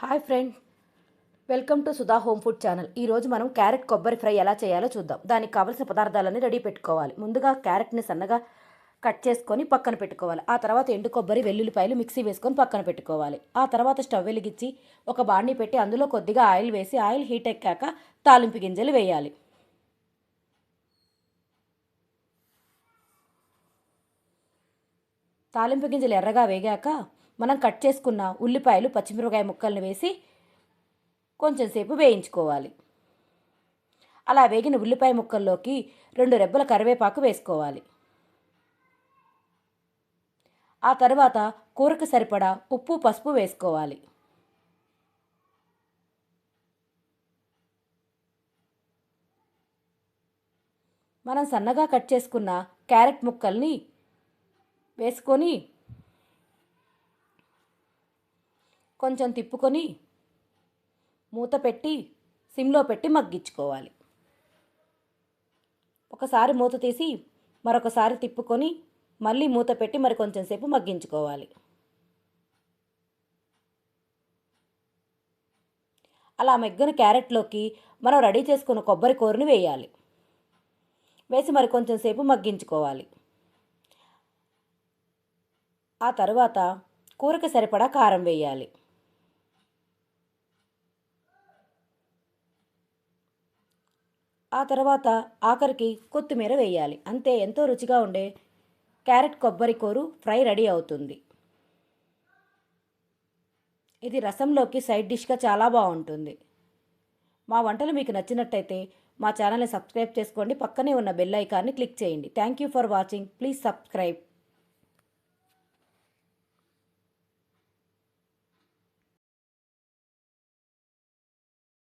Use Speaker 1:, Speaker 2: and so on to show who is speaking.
Speaker 1: Hi friend, welcome to Sudha home food channel. ఈరోజు మనం carrot కొబ్బరి ఫ్రై ఎలా చేయాలో చూద్దాం. దానికి కావలసిన పదార్థాలన్నీ రెడీ పెట్టుకోవాలి. ముందుగా క్యారెట్ని సన్నగా కట్ చేసుకొని పక్కన పెట్టుకోవాలి. ఆ తర్వాత ఎండు కొబ్బరి, వెల్లుల్లిపాయలు మిక్సీ వేసుకొని పక్కన పెట్టుకోవాలి. ఆ తర్వాత స్టవ్ వెలిగించి ఒక బాండీ పెట్టి అందులో కొద్దిగా ఆయిల్ వేసి ఆయిల్ హీట్ ఎక్కాక తాలింపు గింజలు వేయాలి. తాలింపు గింజలు ఎర్రగా వేగాక మనం కట్ చేసుకున్న ఉల్లిపాయలు, పచ్చిమిరపకాయ ముక్కలను వేసి కొంచెం సేపు వేయించుకోవాలి. అలా వేగిన ఉల్లిపాయ ముక్కల్లోకి 2 రెబ్బల కరివేపాకు వేసుకోవాలి. ఆ తర్వాత కూరకు సరిపడా ఉప్పు, పసుపు వేసుకోవాలి. మనం సన్నగా కట్ చేసుకున్న క్యారెట్ ముక్కల్ని వేసుకొని కొంచెం తిప్పుకొని మూత పెట్టి సిమ్లో పెట్టి మగ్గించుకోవాలి. ఒకసారి మూత తీసి మరొకసారి తిప్పుకొని మళ్ళీ మూత పెట్టి మరి కొంచెం సేపు మగ్గించుకోవాలి. అలా మగ్గిన క్యారెట్లోకి మనం రెడీ చేసుకున్న కొబ్బరి కూరని వేయాలి. వేసి మరి కొంచెం సేపు మగ్గించుకోవాలి. ఆ తర్వాత కూరకు సరిపడా కారం వేయాలి. ఆ తర్వాత ఆఖరికి కొత్తిమీర వేయాలి. అంతే, ఎంతో రుచిగా ఉండే క్యారెట్ కొబ్బరి కూర ఫ్రై రెడీ అవుతుంది. ఇది రసంలోకి సైడ్ డిష్గా చాలా బాగుంటుంది. మా వంటలు మీకు నచ్చినట్టయితే మా ఛానల్ని సబ్స్క్రైబ్ చేసుకోండి. పక్కనే ఉన్న బెల్ ఐకాన్ని క్లిక్ చేయండి. Thank you for watching. Please subscribe.